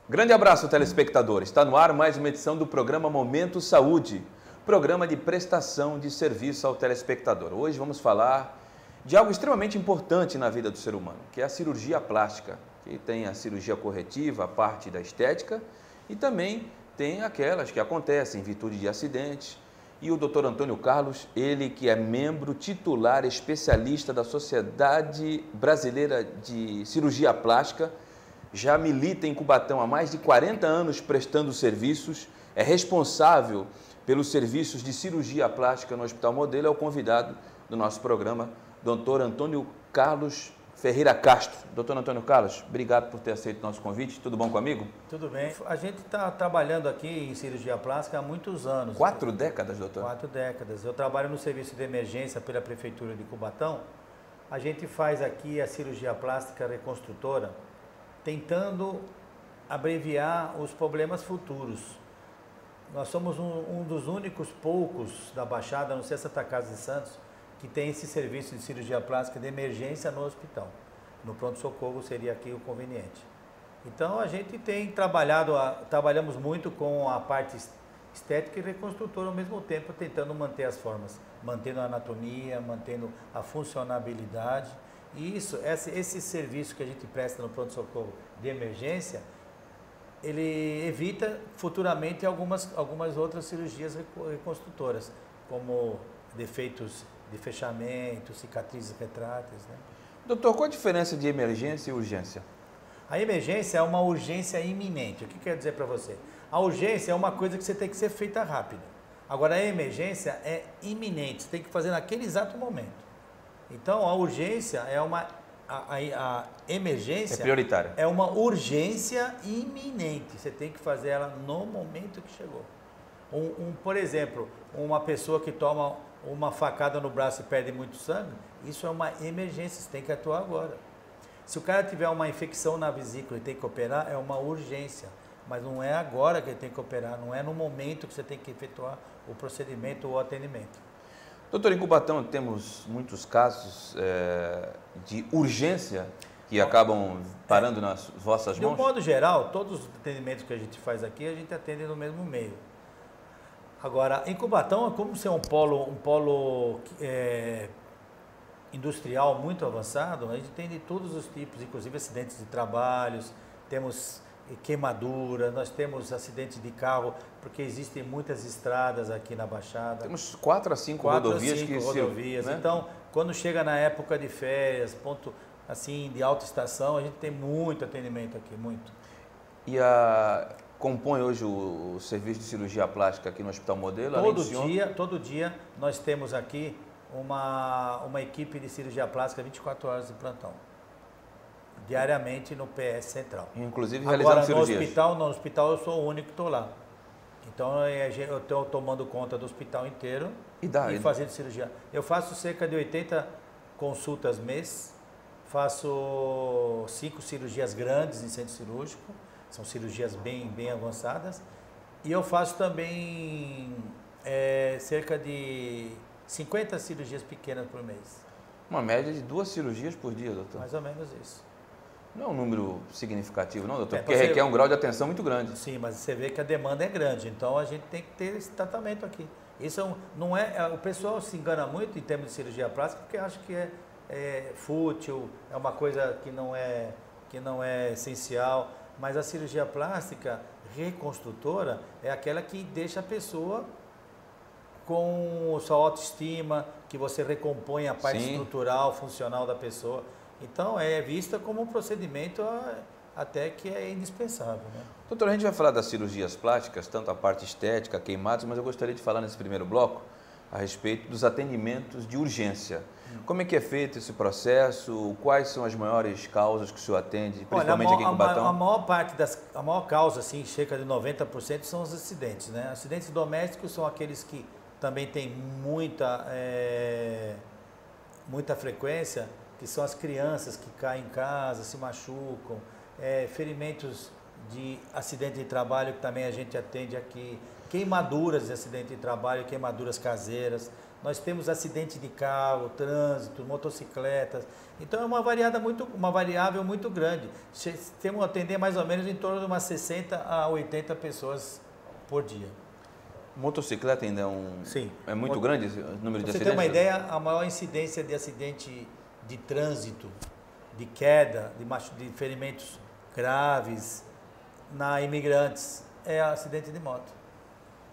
Grande abraço, telespectadores. Está no ar mais uma edição do programa Momento Saúde, programa de prestação de serviço ao telespectador. Hoje vamos falar de algo extremamente importante na vida do ser humano, que é a cirurgia plástica, que tem a cirurgia corretiva, a parte da estética, e também tem aquelas que acontecem em virtude de acidentes. E o Dr. Antônio Carlos, ele que é membro titular especialista da Sociedade Brasileira de Cirurgia Plástica, já milita em Cubatão há mais de 40 anos prestando serviços, é responsável pelos serviços de cirurgia plástica no Hospital Modelo, é o convidado do nosso programa, Dr. Antônio Carlos Ferreira Castro. Dr. Antônio Carlos, obrigado por ter aceito o nosso convite. Tudo bom comigo? Tudo bem. A gente está trabalhando aqui em cirurgia plástica há muitos anos. 4 décadas, doutor? 4 décadas. Eu trabalho no serviço de emergência pela Prefeitura de Cubatão. A gente faz aqui a cirurgia plástica reconstrutora, tentando abreviar os problemas futuros. Nós somos um dos únicos poucos da Baixada, no Santa Casa de Santos, que tem esse serviço de cirurgia plástica de emergência no hospital. No pronto-socorro seria aqui o conveniente. Então a gente tem trabalhamos muito com a parte estética e reconstrutora ao mesmo tempo, tentando manter as formas, mantendo a anatomia, mantendo a funcionabilidade. E esse serviço que a gente presta no pronto-socorro de emergência, ele evita futuramente algumas outras cirurgias reconstrutoras, como defeitos de fechamento, cicatrizes retráteis, né? Doutor, qual a diferença de emergência e urgência? A emergência é uma urgência iminente. O que quer dizer para você? A urgência é uma coisa que você tem que ser feita rápida. Agora, a emergência é iminente, você tem que fazer naquele exato momento. Então, a urgência é a emergência é prioritária. É uma urgência iminente. Você tem que fazer ela no momento que chegou. Por exemplo, uma pessoa que toma uma facada no braço e perde muito sangue, isso é uma emergência, você tem que atuar agora. Se o cara tiver uma infecção na vesícula e tem que operar, é uma urgência. Mas não é agora que ele tem que operar, não é no momento que você tem que efetuar o procedimento ou o atendimento. Doutor, em Cubatão temos muitos casos de urgência que acabam parando nas vossas mãos? De um modo geral, todos os atendimentos que a gente faz aqui, a gente atende no mesmo meio. Agora, em Cubatão, como ser um polo industrial muito avançado, a gente tem de todos os tipos, inclusive acidentes de trabalhos, temos queimadura, nós temos acidentes de carro, porque existem muitas estradas aqui na Baixada. Temos 4 a 5 rodovias. Né? Então, quando chega na época de férias, ponto assim de alta estação, a gente tem muito atendimento aqui, muito. E compõe hoje o serviço de cirurgia plástica aqui no Hospital Modelo? Todo dia nós temos aqui uma equipe de cirurgia plástica 24 horas de plantão. Diariamente no PS Central. Inclusive realizando cirurgias. No hospital eu sou o único que estou lá. Então eu estou tomando conta do hospital inteiro e fazendo cirurgia. Eu faço cerca de 80 consultas mês, faço 5 cirurgias grandes em centro cirúrgico, são cirurgias bem avançadas, e eu faço também cerca de 50 cirurgias pequenas por mês. Uma média de 2 cirurgias por dia, doutor? Mais ou menos isso. Não é um número significativo, não, doutor? Porque requer um grau de atenção muito grande. Sim, mas você vê que a demanda é grande, então a gente tem que ter esse tratamento aqui. Isso não é... O pessoal se engana muito em termos de cirurgia plástica porque acha que é fútil, é uma coisa que não é essencial, mas a cirurgia plástica reconstrutora é aquela que deixa a pessoa com sua autoestima, que você recompõe a parte estrutural, funcional da pessoa. Então, é vista como um procedimento até que é indispensável, né? Doutor, a gente vai falar das cirurgias plásticas, tanto a parte estética, queimados, mas eu gostaria de falar nesse primeiro bloco a respeito dos atendimentos de urgência. Como é que é feito esse processo? Quais são as maiores causas que o senhor atende, principalmente aqui em Cubatão? A maior causa, assim, cerca de 90%, são os acidentes, né? Acidentes domésticos são aqueles que também têm muita frequência, que são as crianças que caem em casa, se machucam, ferimentos de acidente de trabalho, que também a gente atende aqui, queimaduras de acidente de trabalho, queimaduras caseiras. Nós temos acidente de carro, trânsito, motocicletas. Então é uma variável muito grande. Temos que atender mais ou menos em torno de umas 60 a 80 pessoas por dia. Motocicleta ainda Sim. É muito grande o número de acidentes? Você tem uma ideia, a maior incidência de acidente de trânsito, de queda, de ferimentos graves na imigrantes é acidente de moto.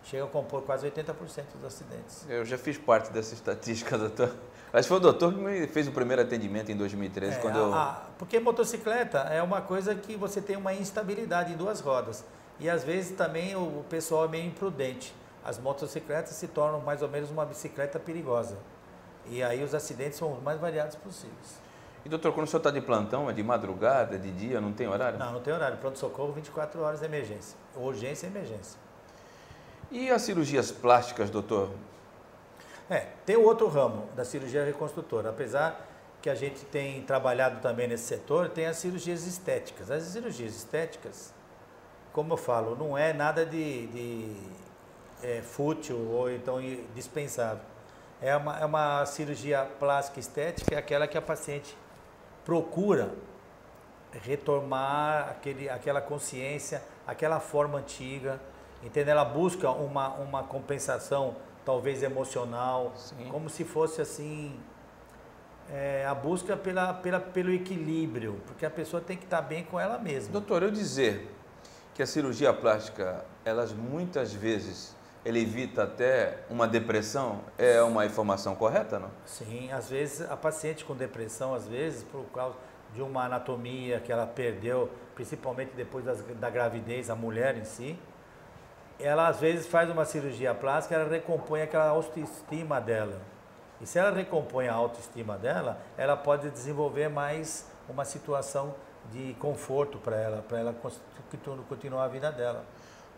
Chega a compor quase 80% dos acidentes. Eu já fiz parte dessa estatística, doutor. Acho que foi o doutor que me fez o primeiro atendimento em 2013, porque motocicleta é uma coisa que você tem uma instabilidade em duas rodas. E às vezes também o pessoal é meio imprudente. As motocicletas se tornam mais ou menos uma bicicleta perigosa. E aí os acidentes são os mais variados possíveis. E doutor, quando o senhor está de plantão, é de madrugada, de dia, não tem horário? Não tem horário. Pronto-socorro, 24 horas de emergência. Urgência e emergência. E as cirurgias plásticas, doutor? Tem o outro ramo da cirurgia reconstrutora. Apesar que a gente tem trabalhado também nesse setor, tem as cirurgias estéticas. As cirurgias estéticas, como eu falo, não é nada de fútil ou então dispensável. É uma cirurgia plástica estética, é aquela que a paciente procura retomar aquela consciência, aquela forma antiga, entende? Ela busca uma compensação, talvez emocional, sim, como se fosse assim, a busca pelo equilíbrio, porque a pessoa tem que estar bem com ela mesma. Doutor, eu dizer que a cirurgia plástica, elas muitas vezes, ele evita até uma depressão, é uma informação correta, não? Sim, às vezes a paciente com depressão, às vezes por causa de uma anatomia que ela perdeu, principalmente depois da gravidez, a mulher em si, ela às vezes faz uma cirurgia plástica, ela recompõe aquela autoestima dela. E se ela recompõe a autoestima dela, ela pode desenvolver mais uma situação de conforto para ela continuar a vida dela.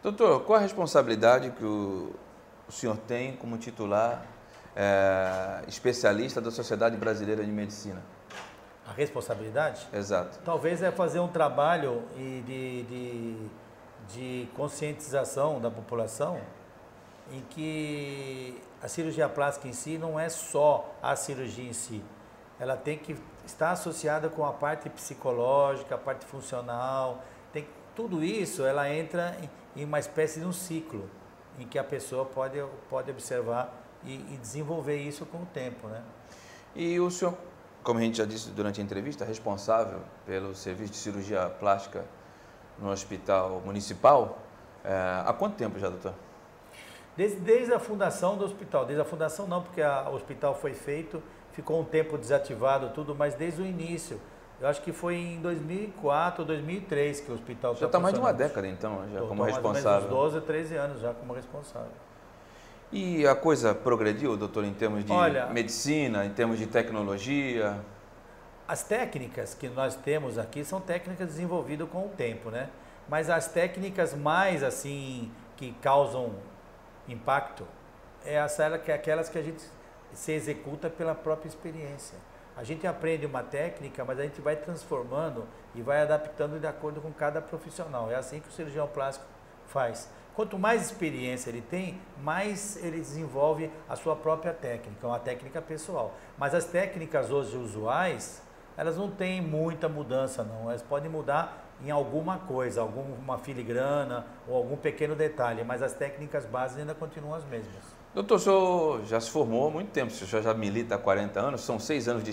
Doutor, qual a responsabilidade que o senhor tem como titular especialista da Sociedade Brasileira de Medicina? A responsabilidade? Exato. Talvez é fazer um trabalho de conscientização da população em que a cirurgia plástica em si não é só a cirurgia em si. Ela tem que estar associada com a parte psicológica, a parte funcional. Tudo isso ela entra em uma espécie de um ciclo em que a pessoa pode observar e desenvolver isso com o tempo, né? E o senhor, como a gente já disse durante a entrevista, é responsável pelo serviço de cirurgia plástica no Hospital Municipal. Há quanto tempo já, doutor? Desde a fundação do hospital. Desde a fundação não, porque o hospital foi feito, ficou um tempo desativado tudo, mas desde o início. Eu acho que foi em 2004 ou 2003 que o hospital já está mais de uma década, então, já como responsável. Mais ou menos 12, 13 anos já como responsável. E a coisa progrediu, doutor, em termos de medicina, em termos de tecnologia? As técnicas que nós temos aqui são técnicas desenvolvidas com o tempo, né? Mas as técnicas mais, assim, que causam impacto é aquelas que a gente se executa pela própria experiência. A gente aprende uma técnica, mas a gente vai transformando e vai adaptando de acordo com cada profissional. É assim que o cirurgião plástico faz. Quanto mais experiência ele tem, mais ele desenvolve a sua própria técnica, uma técnica pessoal. Mas as técnicas hoje usuais, elas não têm muita mudança, não. Elas podem mudar em alguma coisa, alguma filigrana ou algum pequeno detalhe, mas as técnicas básicas ainda continuam as mesmas. Doutor, o senhor já se formou há muito tempo, o senhor já milita há 40 anos, são 6 anos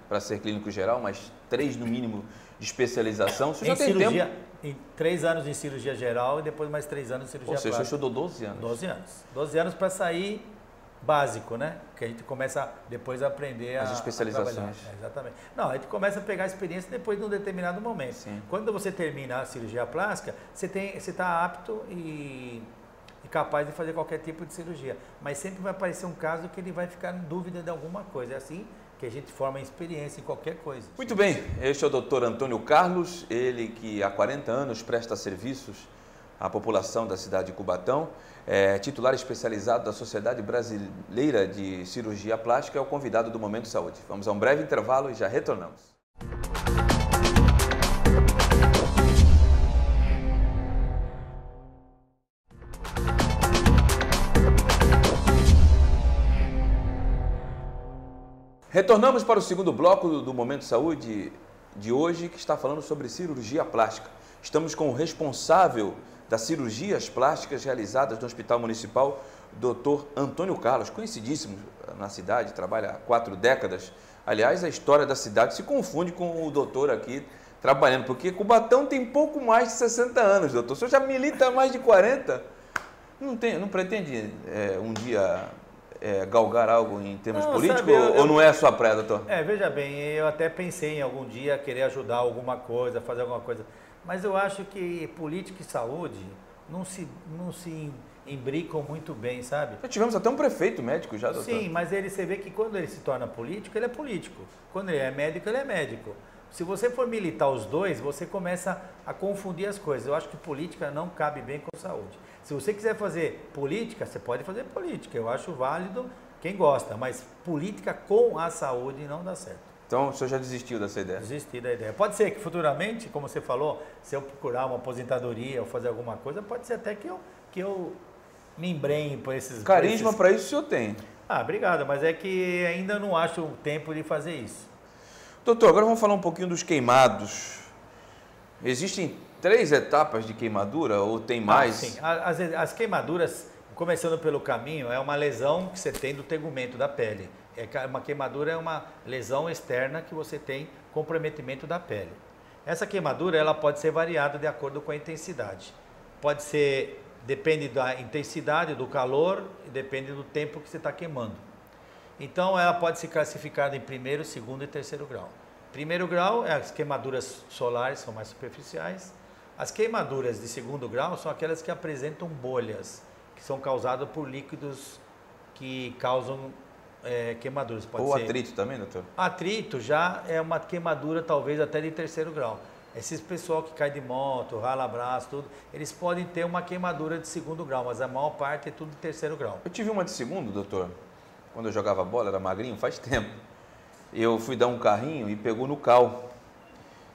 para ser clínico geral, mas 3 no mínimo de especialização. O senhor já tem tempo? 3 anos em cirurgia geral e depois mais 3 anos em cirurgia plástica. Ou seja, o senhor estudou 12 anos? 12 anos. 12 anos para sair básico, né? Que a gente começa depois a aprender as especializações. Exatamente. Não, a gente começa a pegar a experiência depois de um determinado momento. Sim. Quando você termina a cirurgia plástica, você está apto e capaz de fazer qualquer tipo de cirurgia. Mas sempre vai aparecer um caso que ele vai ficar em dúvida de alguma coisa. É assim que a gente forma experiência em qualquer coisa. Muito bem, este é o Dr. Antônio Carlos, ele que há 40 anos presta serviços à população da cidade de Cubatão, é titular especializado da Sociedade Brasileira de Cirurgia Plástica, é o convidado do Momento Saúde. Vamos a um breve intervalo e já retornamos. Retornamos para o segundo bloco do Momento Saúde de hoje, que está falando sobre cirurgia plástica. Estamos com o responsável das cirurgias plásticas realizadas no Hospital Municipal, Dr. Antônio Carlos, conhecidíssimo na cidade, trabalha há 4 décadas. Aliás, a história da cidade se confunde com o doutor aqui trabalhando, porque Cubatão tem pouco mais de 60 anos, doutor. O senhor já milita há mais de 40? Não pretende um dia galgar algo em termos políticos, ou não é a sua praia, doutor? Veja bem, eu até pensei em algum dia querer ajudar alguma coisa, fazer alguma coisa, mas eu acho que política e saúde não se imbricam muito bem, sabe? Já tivemos até um prefeito médico já, doutor. Sim, mas você vê que quando ele se torna político, ele é político. Quando ele é médico, ele é médico. Se você for militar os dois, você começa a confundir as coisas. Eu acho que política não cabe bem com saúde. Se você quiser fazer política, você pode fazer política. Eu acho válido quem gosta, mas política com a saúde não dá certo. Então, o senhor já desistiu dessa ideia? Desisti da ideia. Pode ser que futuramente, como você falou, se eu procurar uma aposentadoria ou fazer alguma coisa, pode ser até que eu me embrenhe por esses... Carisma para isso o senhor tem. Obrigado, mas é que ainda não acho o tempo de fazer isso. Doutor, agora vamos falar um pouquinho dos queimados. Existem 3 etapas de queimadura ou tem mais? Sim, as queimaduras, começando pelo caminho, é uma lesão que você tem do tegumento da pele. Uma queimadura é uma lesão externa que você tem comprometimento da pele. Essa queimadura ela pode ser variada de acordo com a intensidade. Pode ser, depende da intensidade, do calor e depende do tempo que você está queimando. Então, ela pode se classificar em primeiro, segundo e terceiro grau. Primeiro grau, as queimaduras solares são mais superficiais. As queimaduras de segundo grau são aquelas que apresentam bolhas, que são causadas por líquidos que causam queimaduras. Pode ser atrito também, doutor? Atrito já é uma queimadura talvez até de terceiro grau. Esses pessoal que cai de moto, rala braço, tudo, eles podem ter uma queimadura de segundo grau, mas a maior parte é tudo de terceiro grau. Eu tive uma de segundo, doutor. Quando eu jogava bola, era magrinho, faz tempo. Eu fui dar um carrinho e pegou no cal.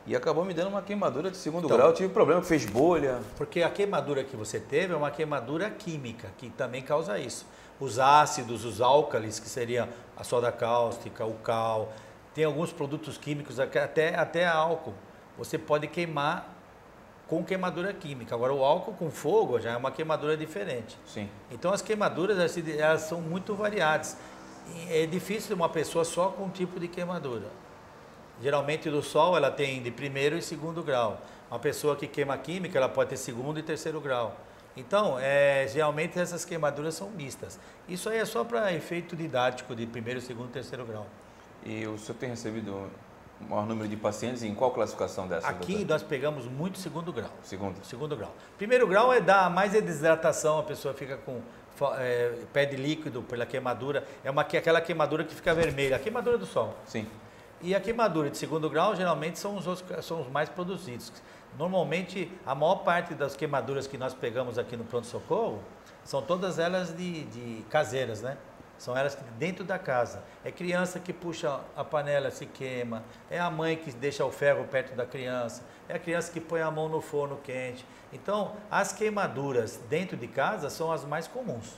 E acabou me dando uma queimadura de segundo grau. Eu tive problema, fez bolha. Porque a queimadura que você teve é uma queimadura química, que também causa isso. Os ácidos, os álcalis, que seria a soda cáustica, o cal. Tem alguns produtos químicos, até álcool. Você pode queimar com queimadura química. Agora, o álcool com fogo já é uma queimadura diferente. Sim. Então, as queimaduras elas são muito variadas. É difícil uma pessoa só com um tipo de queimadura. Geralmente, do sol, ela tem de primeiro e segundo grau. Uma pessoa que queima química, ela pode ter segundo e terceiro grau. Então, geralmente, essas queimaduras são mistas. Isso aí é só para efeito didático de primeiro, segundo e terceiro grau. E o senhor tem recebido o maior número de pacientes em qual classificação dessa? Aqui doutor? nós pegamos muito segundo grau. Segundo grau. Primeiro grau é dar mais desidratação, a pessoa fica com perde líquido pela queimadura. Aquela queimadura que fica vermelha, a queimadura do sol. Sim. E a queimadura de segundo grau geralmente são os mais produzidos. Normalmente, a maior parte das queimaduras que nós pegamos aqui no pronto-socorro são todas elas de caseiras, né? São elas dentro da casa. É criança que puxa a panela, se queima. É a mãe que deixa o ferro perto da criança. É a criança que põe a mão no forno quente. Então, as queimaduras dentro de casa são as mais comuns.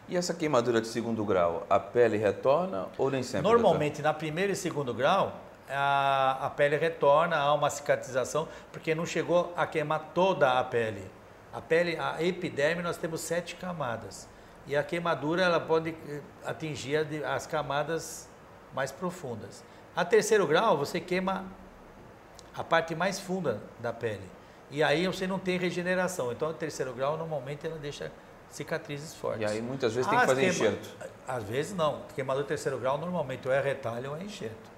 E essa queimadura de segundo grau, a pele retorna ou nem sempre? Normalmente, na primeiro e segundo grau, a pele retorna, há uma cicatrização, porque não chegou a queimar toda a pele. A epiderme, nós temos 7 camadas. E a queimadura ela pode atingir as camadas mais profundas. A terceiro grau, você queima a parte mais funda da pele. E aí você não tem regeneração. Então, a terceiro grau, normalmente, ela deixa cicatrizes fortes. E aí, muitas vezes, tem que fazer enxerto. Às vezes, não. Queimadura de terceiro grau, normalmente, ou é retalho ou é enxerto.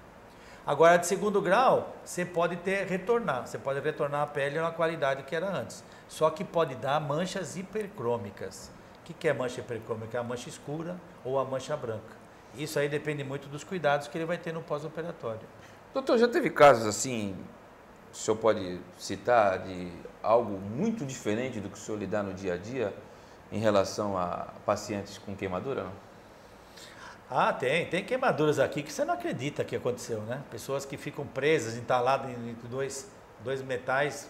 Agora, de segundo grau, você pode retornar. Você pode retornar a pele na qualidade que era antes. Só que pode dar manchas hipercrômicas. O que é mancha hipercrômica? É a mancha escura ou a mancha branca. Isso aí depende muito dos cuidados que ele vai ter no pós-operatório. Doutor, já teve casos assim, o senhor pode citar, de algo muito diferente do que o senhor lidar no dia a dia em relação a pacientes com queimadura, não? Tem queimaduras aqui que você não acredita que aconteceu, né? Pessoas que ficam presas, entaladas entre dois metais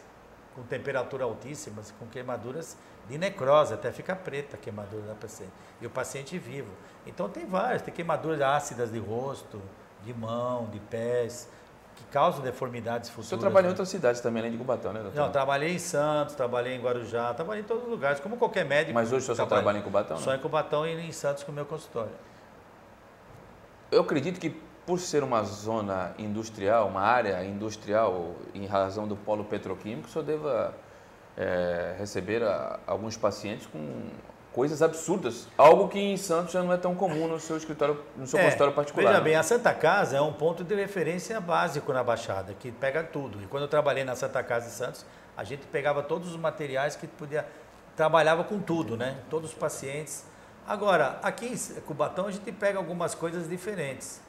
com temperatura altíssima, com queimaduras de necrose, até fica preta a queimadura da paciente. E o paciente vivo. Então tem várias, tem queimaduras ácidas de rosto, de mão, de pés, que causam deformidades futuras. O senhor trabalha em né? outras cidades também, além de Cubatão, né, doutor? Não, trabalhei em Santos, trabalhei em Guarujá, trabalhei em todos os lugares, como qualquer médico. Mas hoje o senhor só trabalha em Cubatão? Só em Cubatão e em Santos com o meu consultório. Eu acredito que por ser uma zona industrial, uma área industrial, em razão do polo petroquímico, o senhor deva receber alguns pacientes com coisas absurdas. Algo que em Santos já não é tão comum no seu escritório, no seu consultório particular. Veja bem, a Santa Casa é um ponto de referência básico na Baixada, que pega tudo. E quando eu trabalhei na Santa Casa de Santos, a gente pegava todos os materiais que podia, trabalhava com tudo, né? Todos os pacientes. Agora, aqui em Cubatão a gente pega algumas coisas diferentes,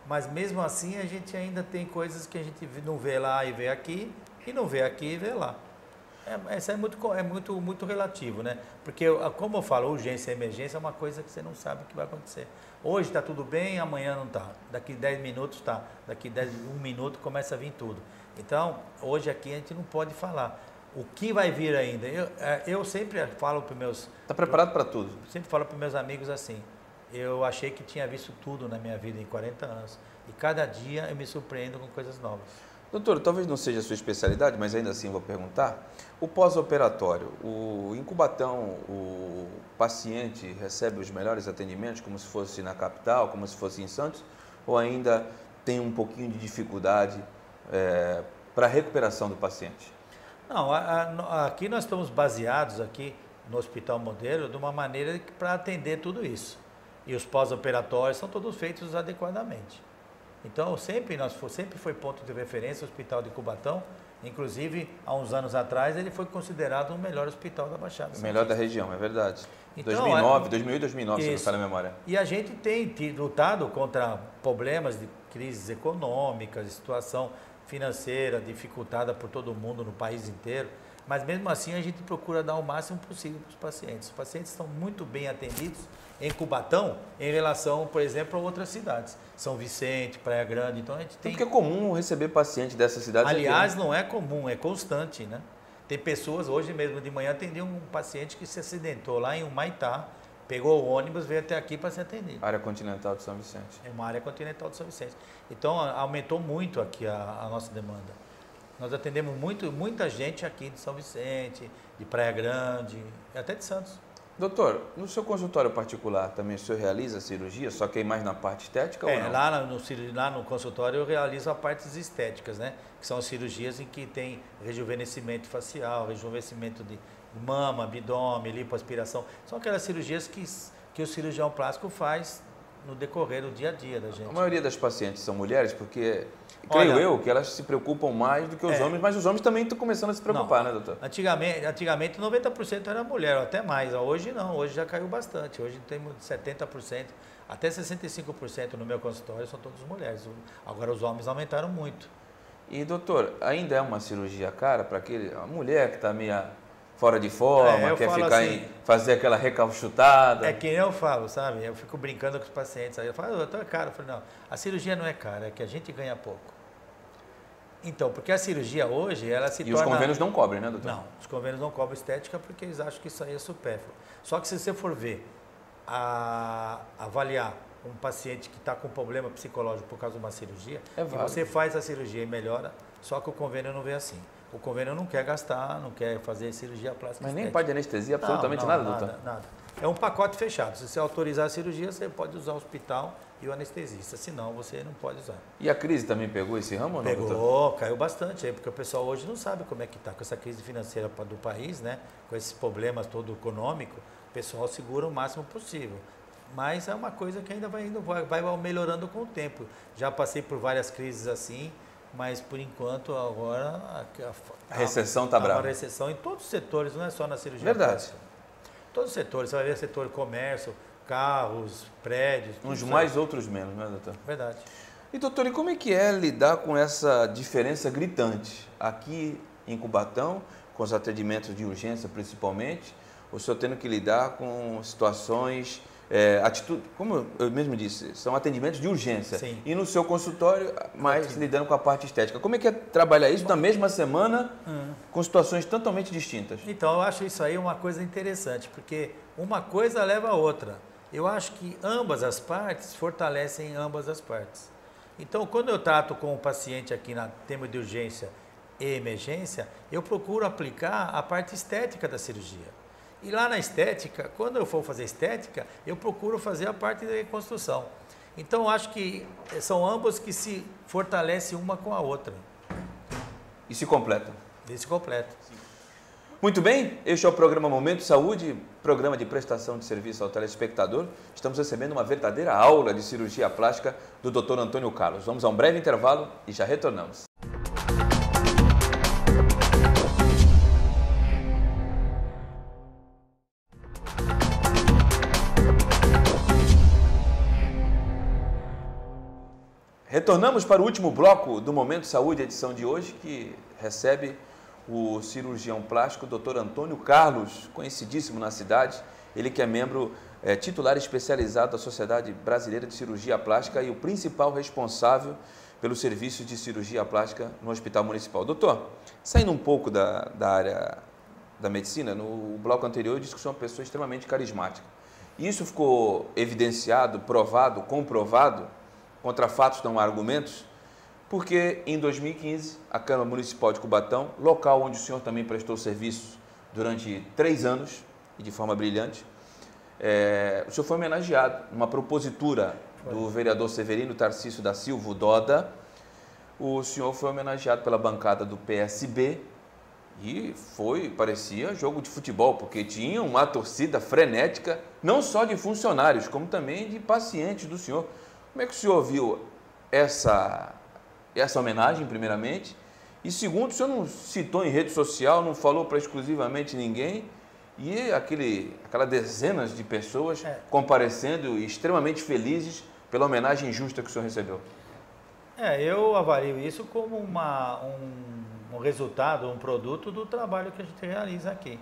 mas mesmo assim a gente ainda tem coisas que a gente não vê lá e vê aqui, e não vê aqui e vê lá. Isso é muito relativo, né? Porque, como eu falo, urgência e emergência é uma coisa que você não sabe o que vai acontecer. Hoje está tudo bem, amanhã não está. Daqui 10 minutos está. Daqui 1 minuto começa a vir tudo. Então, hoje aqui a gente não pode falar. O que vai vir ainda? Eu sempre falo para os meus... Está preparado para tudo? Sempre falo para os meus amigos assim. Eu achei que tinha visto tudo na minha vida em 40 anos. E cada dia eu me surpreendo com coisas novas. Doutor, talvez não seja a sua especialidade, mas ainda assim vou perguntar. O pós-operatório, em Cubatão, o paciente recebe os melhores atendimentos, como se fosse na capital, como se fosse em Santos, ou ainda tem um pouquinho de dificuldade para a recuperação do paciente? Não, aqui nós estamos baseados aqui no Hospital Modelo de uma maneira para atender tudo isso. E os pós-operatórios são todos feitos adequadamente. Então, sempre foi ponto de referência o Hospital de Cubatão. Inclusive, há uns anos atrás, ele foi considerado o melhor hospital da Baixada. O melhor da região, é verdade. Então, 2000 e 2009, se não falha a memória. E a gente tem lutado contra problemas de crises econômicas, situação financeira dificultada por todo mundo no país inteiro. Mas mesmo assim, a gente procura dar o máximo possível para os pacientes. Os pacientes estão muito bem atendidos em Cubatão em relação, por exemplo, a outras cidades. São Vicente, Praia Grande, então a gente tem... Porque é comum receber paciente dessas cidades. Aliás, não é comum, é constante, né? Tem pessoas, hoje mesmo de manhã, atendi um paciente que se acidentou lá em Humaitá, pegou o ônibus, veio até aqui para ser atendido. Área continental de São Vicente. É uma área continental de São Vicente. Então, aumentou muito aqui a nossa demanda. Nós atendemos muita gente aqui de São Vicente, de Praia Grande, até de Santos. Doutor, no seu consultório particular também o senhor realiza cirurgia, só que é mais na parte estética ou não? Lá no consultório eu realizo as partes estéticas, né? Que são cirurgias em que tem rejuvenescimento facial, rejuvenescimento de mama, abdômen, lipoaspiração. São aquelas cirurgias que o cirurgião plástico faz no decorrer do dia a dia da gente. A maioria das pacientes são mulheres porque, creio eu, que elas se preocupam mais do que os homens, mas os homens também estão começando a se preocupar, né, doutor? Antigamente 90% era mulher, ou até mais. Hoje não, hoje já caiu bastante. Hoje temos 70%, até 65% no meu consultório são todas mulheres. Agora os homens aumentaram muito. E, doutor, ainda é uma cirurgia cara para a mulher que está meio fora de forma, quer ficar assim, fazer aquela recalchutada? É que eu falo, sabe? Eu fico brincando com os pacientes. Aí eu falo, doutor, é caro. Eu falo, não, a cirurgia não é cara, é que a gente ganha pouco. Então, porque a cirurgia hoje, ela se torna... E os convênios não cobrem, né, doutor? Não, os convênios não cobram estética porque eles acham que isso aí é supérfluo. Só que se você for ver, avaliar um paciente que está com problema psicológico por causa de uma cirurgia, e você faz a cirurgia e melhora, só que o convênio não vê assim. O convênio não quer gastar, não quer fazer cirurgia plástica. Mas nem parte de anestesia, absolutamente nada, doutor? Nada. É um pacote fechado. Se você autorizar a cirurgia, você pode usar o hospital e o anestesista. Senão, você não pode usar. E a crise também pegou esse ramo ou não, doutor? Pegou, caiu bastante aí, porque o pessoal hoje não sabe como é que está com essa crise financeira do país, né? Com esses problemas todo econômico, o pessoal segura o máximo possível. Mas é uma coisa que ainda vai melhorando com o tempo. Já passei por várias crises assim, mas por enquanto agora a recessão está brava. A recessão em todos os setores, não é só na cirurgia. Verdade. Todos os setores, você vai ver setor comércio, carros, prédios. Uns mais, outros menos, né, doutor? Verdade. E doutor, e como é que é lidar com essa diferença gritante aqui em Cubatão, com os atendimentos de urgência principalmente, o senhor tendo que lidar com situações... como eu mesmo disse, são atendimentos de urgência. Sim. E no seu consultório, mais lidando com a parte estética. Como é que é trabalhar isso na mesma semana, com situações totalmente distintas? Então, eu acho isso aí uma coisa interessante, porque uma coisa leva a outra. Eu acho que ambas as partes fortalecem ambas as partes. Então, quando eu trato com o paciente aqui na tema de urgência e emergência, eu procuro aplicar a parte estética da cirurgia. E lá na estética, quando eu for fazer estética, eu procuro fazer a parte de reconstrução. Então, eu acho que são ambas que se fortalecem uma com a outra. E se completam. E se completam. Muito bem, este é o programa Momento Saúde, programa de prestação de serviço ao telespectador. Estamos recebendo uma verdadeira aula de cirurgia plástica do Dr. Antônio Carlos. Vamos a um breve intervalo e já retornamos. Retornamos para o último bloco do Momento Saúde, edição de hoje, que recebe o cirurgião plástico Dr. Antônio Carlos, conhecidíssimo na cidade, ele que é membro titular especializado da Sociedade Brasileira de Cirurgia Plástica e o principal responsável pelo serviço de cirurgia plástica no Hospital Municipal. Doutor, saindo um pouco da área da medicina, no bloco anterior eu disse que sou uma pessoa extremamente carismática. Isso ficou evidenciado, provado, comprovado, contra fatos não há argumentos, porque em 2015, a Câmara Municipal de Cubatão, local onde o senhor também prestou serviço durante 3 anos, e de forma brilhante, o senhor foi homenageado numa propositura do vereador Severino Tarcísio da Silva, o Doda. O senhor foi homenageado pela bancada do PSB e parecia jogo de futebol, porque tinha uma torcida frenética, não só de funcionários, como também de pacientes do senhor. Como é que o senhor viu essa homenagem, primeiramente? E segundo, o senhor não citou em rede social, não falou para exclusivamente ninguém, e aquela dezenas de pessoas comparecendo e extremamente felizes pela homenagem justa que o senhor recebeu. Eu avalio isso como um resultado, um produto do trabalho que a gente realiza aqui.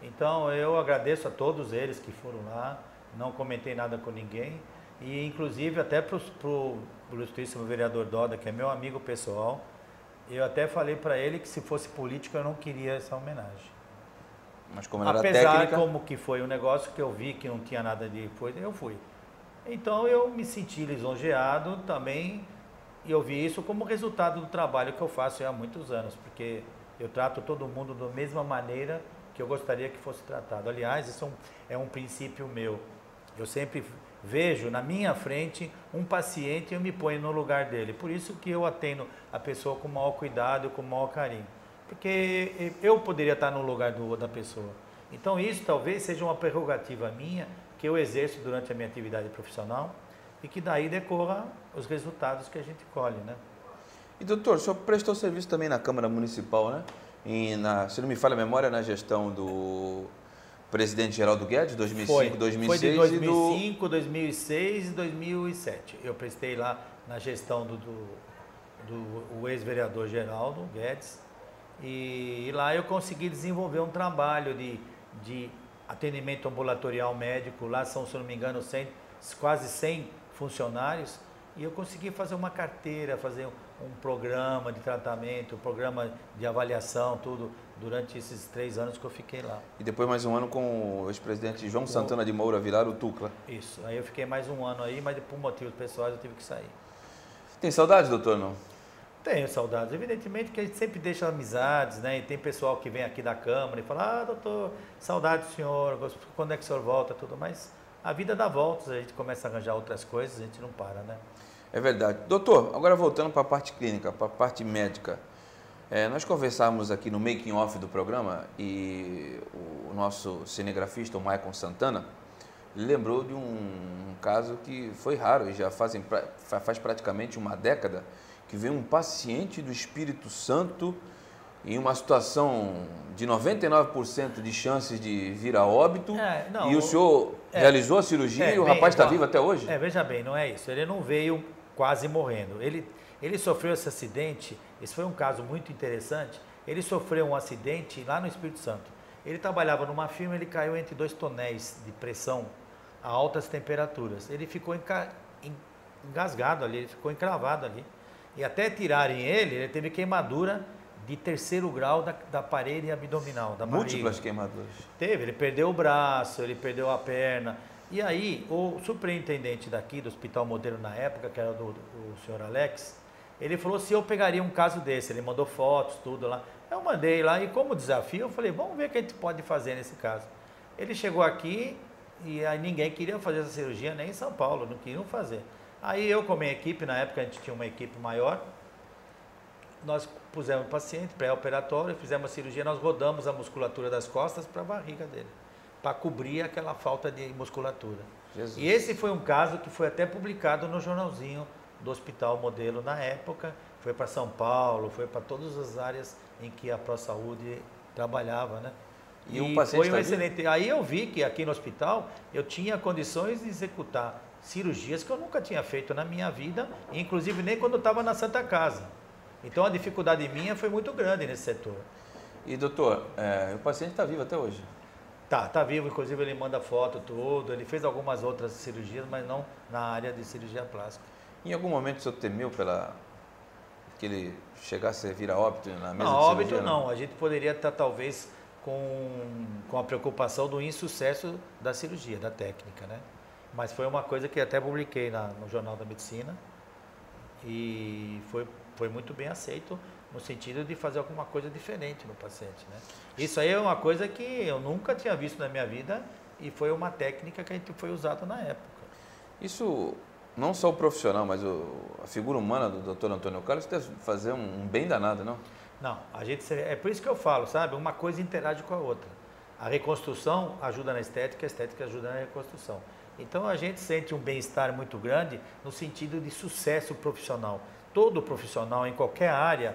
Então, eu agradeço a todos eles que foram lá, não comentei nada com ninguém, e inclusive até para o ilustríssimo vereador Doda, que é meu amigo pessoal, eu até falei para ele que se fosse político eu não queria essa homenagem. Mas como era apesar técnica... como que foi um negócio que eu vi que não tinha nada de coisa, eu fui. Então eu me senti lisonjeado também, e eu vi isso como resultado do trabalho que eu faço há muitos anos, porque eu trato todo mundo da mesma maneira que eu gostaria que fosse tratado. Aliás, isso é um princípio meu. Eu sempre vejo na minha frente um paciente e eu me ponho no lugar dele. Por isso que eu atendo a pessoa com o maior cuidado, com o maior carinho. Porque eu poderia estar no lugar da pessoa. Então isso talvez seja uma prerrogativa minha que eu exerço durante a minha atividade profissional e que daí decorra os resultados que a gente colhe, né? E doutor, o senhor prestou serviço também na Câmara Municipal, né? Se não me falha a memória, na gestão do presidente Geraldo Guedes, 2005, 2006. Foi de 2005, 2006 e 2007. Eu prestei lá na gestão do ex-vereador Geraldo Guedes. E lá eu consegui desenvolver um trabalho de atendimento ambulatorial médico. Lá são, se não me engano, quase 100 funcionários. E eu consegui fazer uma carteira, fazer um programa de tratamento, um programa de avaliação, tudo, durante esses 3 anos que eu fiquei lá. E depois mais um ano com o ex-presidente João Santana de Moura Vilar, o Tucla. Isso, aí eu fiquei mais um ano aí, mas por motivos pessoais eu tive que sair. Tem saudade, doutor, não? Tenho saudades. Evidentemente que a gente sempre deixa amizades, né? E tem pessoal que vem aqui da Câmara e fala, doutor, saudade do senhor, quando é que o senhor volta, tudo. Mas a vida dá voltas, a gente começa a arranjar outras coisas, a gente não para, né? É verdade. Doutor, agora voltando para a parte clínica, para a parte médica. Nós conversávamos aqui no making off do programa e o nosso cinegrafista, o Maicon Santana, lembrou de um caso que foi raro e já faz praticamente uma década, que veio um paciente do Espírito Santo em uma situação de 99% de chances de vir a óbito, e o senhor realizou a cirurgia e o rapaz está vivo até hoje? Veja bem, não é isso. Ele não veio quase morrendo. Ele sofreu esse acidente, esse foi um caso muito interessante, ele sofreu um acidente lá no Espírito Santo. Ele trabalhava numa firma, ele caiu entre 2 tonéis de pressão a altas temperaturas. Ele ficou engasgado ali, ele ficou encravado ali. E até tirarem ele teve queimadura de 3º grau da parede abdominal, da barriga. Múltiplas queimaduras. Teve, ele perdeu o braço, ele perdeu a perna. E aí, o superintendente daqui do Hospital Modelo na época, que era o senhor Alex, ele falou se eu pegaria um caso desse. Ele mandou fotos, tudo lá. Eu mandei lá e como desafio, eu falei, vamos ver o que a gente pode fazer nesse caso. Ele chegou aqui e aí ninguém queria fazer essa cirurgia, nem em São Paulo, não queriam fazer. Aí eu com a minha equipe, na época a gente tinha uma equipe maior, nós pusemos o paciente pré-operatório, fizemos a cirurgia, nós rodamos a musculatura das costas para a barriga dele, para cobrir aquela falta de musculatura. Jesus. E esse foi um caso que foi até publicado no jornalzinho do Hospital Modelo na época, foi para São Paulo, foi para todas as áreas em que a ProSaúde trabalhava, né? E um paciente foi um excelente. Aí eu vi que aqui no hospital eu tinha condições de executar cirurgias que eu nunca tinha feito na minha vida, inclusive nem quando eu estava na Santa Casa. Então a dificuldade minha foi muito grande nesse setor. E doutor, o paciente está vivo até hoje? Tá vivo, inclusive ele manda foto, tudo. Ele fez algumas outras cirurgias, mas não na área de cirurgia plástica. Em algum momento o senhor temeu que ele chegasse a vir a óbito na mesa não, de cirurgia? Óbito não. A gente poderia estar talvez com a preocupação do insucesso da cirurgia, da técnica, né? Mas foi uma coisa que até publiquei no Jornal da Medicina e foi muito bem aceito no sentido de fazer alguma coisa diferente no paciente, né? Isso aí é uma coisa que eu nunca tinha visto na minha vida e foi uma técnica que a gente foi usada na época. Isso, não só o profissional, mas a figura humana do Dr. Antônio Carlos deve fazer um bem danado, não? Não, é por isso que eu falo, sabe? Uma coisa interage com a outra. A reconstrução ajuda na estética, a estética ajuda na reconstrução. Então a gente sente um bem-estar muito grande no sentido de sucesso profissional. Todo profissional em qualquer área,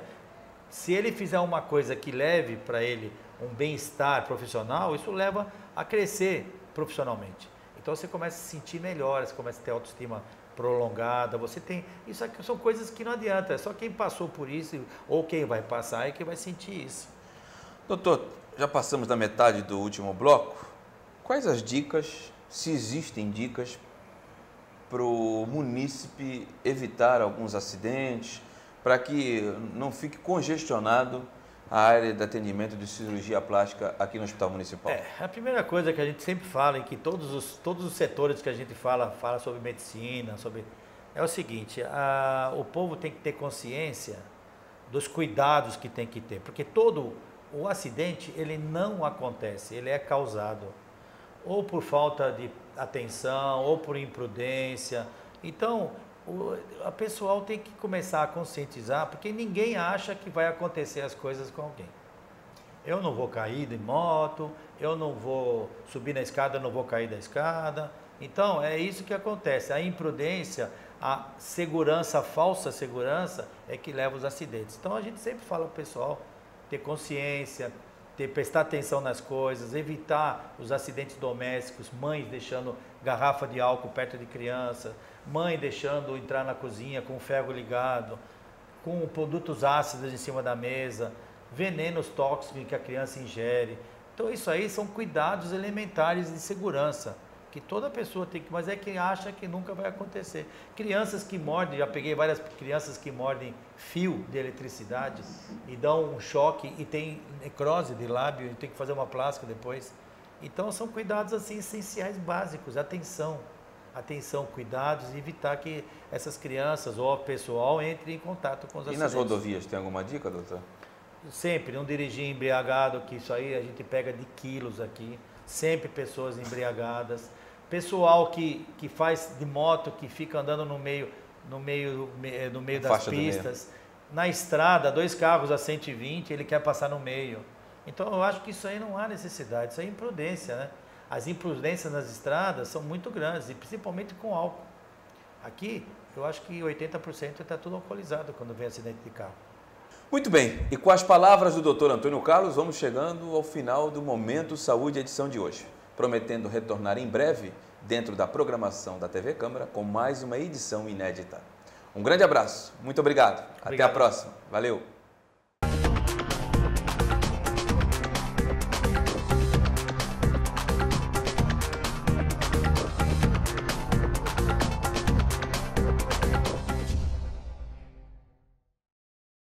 se ele fizer uma coisa que leve para ele um bem-estar profissional, isso leva a crescer profissionalmente. Então você começa a se sentir melhor, você começa a ter autoestima prolongada, você tem... Isso aqui são coisas que não adianta, é só quem passou por isso ou quem vai passar é que vai sentir isso. Doutor, já passamos da metade do último bloco. Quais as dicas, se existem dicas, para o munícipe evitar alguns acidentes, para que não fique congestionado a área de atendimento de cirurgia plástica aqui no Hospital Municipal? A primeira coisa que a gente sempre fala, em que todos os setores que a gente fala sobre medicina, é o seguinte, o povo tem que ter consciência dos cuidados que tem que ter, porque o acidente, ele não acontece, ele é causado ou por falta de atenção, ou por imprudência. Então, a pessoal tem que começar a conscientizar, porque ninguém acha que vai acontecer as coisas com alguém. Eu não vou cair de moto, eu não vou subir na escada, eu não vou cair da escada. Então, é isso que acontece. A imprudência, a segurança, a falsa segurança é que leva os acidentes. Então, a gente sempre fala para o pessoal ter consciência, prestar atenção nas coisas, evitar os acidentes domésticos, mães deixando garrafa de álcool perto de criança, mãe deixando entrar na cozinha com o ferro ligado, com produtos ácidos em cima da mesa, venenos tóxicos que a criança ingere. Então isso aí são cuidados elementares de segurança, que toda pessoa tem que, mas é que acha que nunca vai acontecer. Crianças que mordem, já peguei várias crianças que mordem fio de eletricidade e dão um choque e tem necrose de lábio e tem que fazer uma plástica depois. Então são cuidados assim essenciais básicos, atenção, cuidados e evitar que essas crianças ou o pessoal entre em contato com os acidentes. E nas rodovias, tem alguma dica, doutor? Sempre, não dirigir embriagado, que isso aí a gente pega de quilos aqui, sempre pessoas embriagadas. Pessoal que faz de moto, que fica andando no meio das pistas, na estrada, 2 carros a 120, ele quer passar no meio. Então eu acho que isso aí não há necessidade, isso aí é imprudência, né? As imprudências nas estradas são muito grandes, e principalmente com álcool. Aqui, eu acho que 80% está tudo alcoolizado quando vem acidente de carro. Muito bem, e com as palavras do Dr. Antônio Carlos, vamos chegando ao final do Momento Saúde, edição de hoje, prometendo retornar em breve dentro da programação da TV Câmara com mais uma edição inédita. Um grande abraço, muito obrigado. Até a próxima. Valeu!